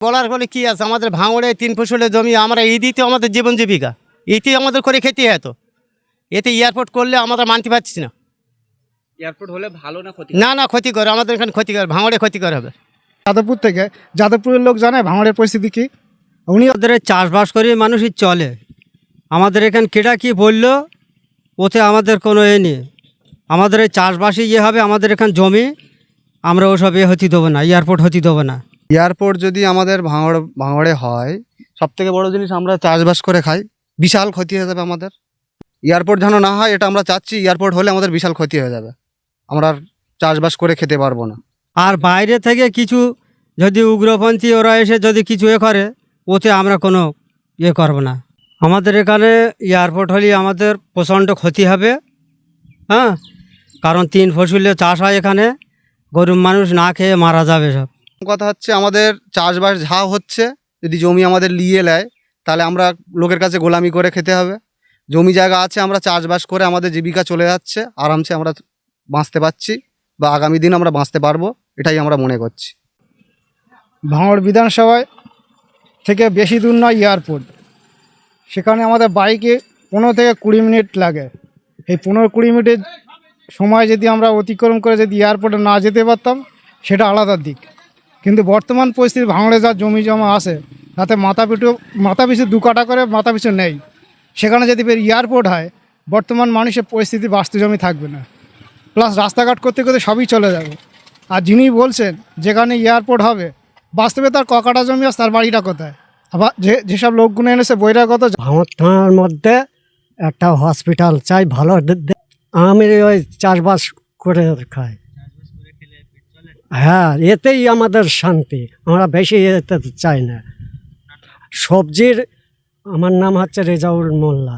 বলার ফলে কি আছে, আমাদের ভাঙড়ে 3 ফসলের জমি, আমরা এদিই তো আমাদের জীবন জীবিকা, এতেই আমাদের করে খেতে হতো। এতে এয়ারপোর্ট করলে আমরা মানতে পারছি না। এয়ারপোর্ট হলে ভালো না ক্ষতি? না ক্ষতি করে, আমাদের এখানে ক্ষতি করে, ভাঙড়ে ক্ষতি করে হবে। যাদবপুর থেকে, যাদবপুরের লোক জানে ভাঙড়ের পরিস্থিতি কি। উনি ওদের চাষবাস করে মানুষই চলে। আমাদের এখানে কেটা কি বললো ওতে আমাদের কোনো নেই। আমাদের এই চাষবাসই হবে, আমাদের এখানে জমি, আমরা ওসব হতে দেবো না, এয়ারপোর্ট হতে দেবো না। এয়ারপোর্ট যদি আমাদের ভাঙড়ে হয়, সব থেকে বড় জিনিস আমরা চাষবাস করে খাই, বিশাল ক্ষতি হয়ে যাবে আমাদের। এয়ারপোর্ট যেন না হয় এটা আমরা চাচ্ছি। এয়ারপোর্ট হলে আমাদের বিশাল ক্ষতি হয়ে যাবে, আমরা আর চাষবাস করে খেতে পারবো না। আর বাইরে থেকে কিছু যদি উগ্রপন্থী ওরা এসে যদি কিছু করে, ওতে আমরা কোনো করবো না। আমাদের এখানে এয়ারপোর্ট হলে আমাদের প্রচণ্ড ক্ষতি হবে। হ্যাঁ, কারণ 3 ফসলের চাষ হয় এখানে, গরিব মানুষ না খেয়ে মারা যাবে সব। কথা হচ্ছে আমাদের চাষবাস যা হচ্ছে, যদি জমি আমাদের নিয়ে নেয় তাহলে আমরা লোকের কাছে গোলামি করে খেতে হবে। জমি জায়গা আছে, আমরা চাষবাস করে আমাদের জীবিকা চলে যাচ্ছে, আরামসে আমরা বাঁচতে পারছি, বা আগামী দিন আমরা বাঁচতে পারবো, এটাই আমরা মনে করছি। ভাঙড় বিধানসভায় থেকে বেশি দূর নয় এয়ারপোর্ট। সেখানে আমাদের বাইকে 15 থেকে 20 মিনিট লাগে। এই 15-20 মিনিটের সময় যদি আমরা অতিক্রম করে যদি এয়ারপোর্টে না যেতে পারতাম, সেটা আলাদা দিক। কিন্তু বর্তমান পরিস্থিতি ভাঙড়ে যা জমি জমা আছে, তাতে মাথা পিছু 2 কাঠা করে মাথা পিছু নেই। সেখানে যদি এয়ারপোর্ট হয়, বর্তমান মানুষের পরিস্থিতি বাস্তু জমি থাকবে না, প্লাস রাস্তাঘাট করতে করতে সবই চলে যাবে। আর যিনি বলছেন যেখানে এয়ারপোর্ট হবে, বাস্তবে তার ককাটা জমি আছে, তার বাড়িটা কোথায়? আবার যেসব লোকগুলো এনেছে বহিরাগত। ভাঙড় থানার মধ্যে একটা হসপিটাল চাই ভালো। আমি ওই চাষবাস করে খাই। হ্যাঁ, এতেই আমাদের শান্তি, আমরা বেশি এতে চাই না। সবজির, আমার নাম হচ্ছে রেজাউল মোল্লা।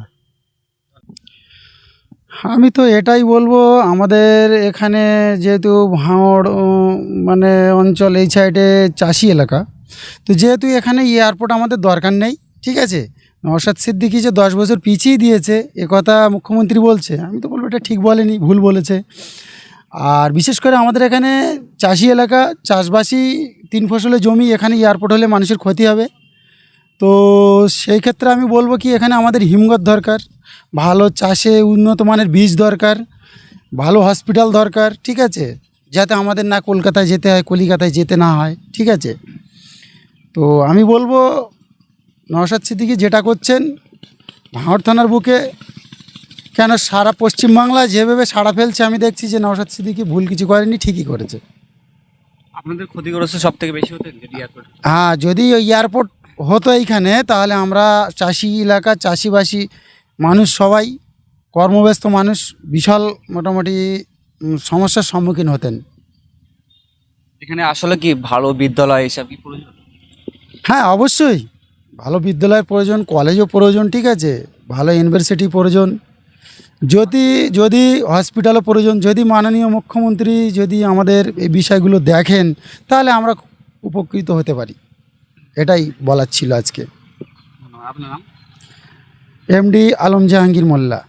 আমি তো এটাই বলবো, আমাদের এখানে যেহেতু ভাঙড় মানে অঞ্চল, এই সাইডে চাষি এলাকা, তো যেহেতু এখানে এয়ারপোর্ট আমাদের দরকার নেই, ঠিক আছে। নওশাদ সিদ্দিকী যে 10 বছর পিছিয়ে দিয়েছে একথা মুখ্যমন্ত্রী বলছে, আমি তো বলবো এটা ঠিক বলেনি, ভুল বলেছে। আর বিশেষ করে আমাদের এখানে চাষি এলাকা, চাষবাসী, 3 ফসলের জমি, এখানে এয়ারপোর্ট হলে মানুষের ক্ষতি হবে। তো সেই ক্ষেত্রে আমি বলবো কি, এখানে আমাদের হিমঘর দরকার, ভালো চাষে উন্নত মানের বীজ দরকার, ভালো হসপিটাল দরকার, ঠিক আছে, যাতে আমাদের না কলকাতায় যেতে হয়, কলিকাতায় যেতে না হয়, ঠিক আছে। তো আমি বলবো নওশাদ সিদ্দিকী যেটা করছেন ভাঙড় থানার বুকে, কেন সারা পশ্চিমবাংলায় যেভাবে সাড়া ফেলছে, আমি দেখছি যে নওশাদ সিদ্দিকী ভুল কিছু করেনি, ঠিকই করেছে। আপনাদের ক্ষতিগ্রস্ত সব থেকে বেশি হতো যদি এয়ারপোর্ট? হ্যাঁ, যদি ওই এয়ারপোর্ট হতো এইখানে, তাহলে আমরা চাষি এলাকা, চাষিবাসী মানুষ, সবাই কর্মব্যস্ত মানুষ, বিশাল মোটামুটি সমস্যার সম্মুখীন হতেন। এখানে আসলে কি ভালো বিদ্যালয় এসব কি প্রয়োজন? হ্যাঁ, অবশ্যই ভালো বিদ্যালয়ের প্রয়োজন, কলেজও প্রয়োজন, ঠিক আছে, ভালো ইউনিভার্সিটি প্রয়োজন, যদি হসপিটালও প্রয়োজন। যদি মাননীয় মুখ্যমন্ত্রী যদি আমাদের এই বিষয়গুলো দেখেন, তাহলে আমরা উপকৃত হতে পারি, এটাই বলার ছিল আজকে। আপনার নাম? এমডি আলম জাহাঙ্গীর মোল্লা।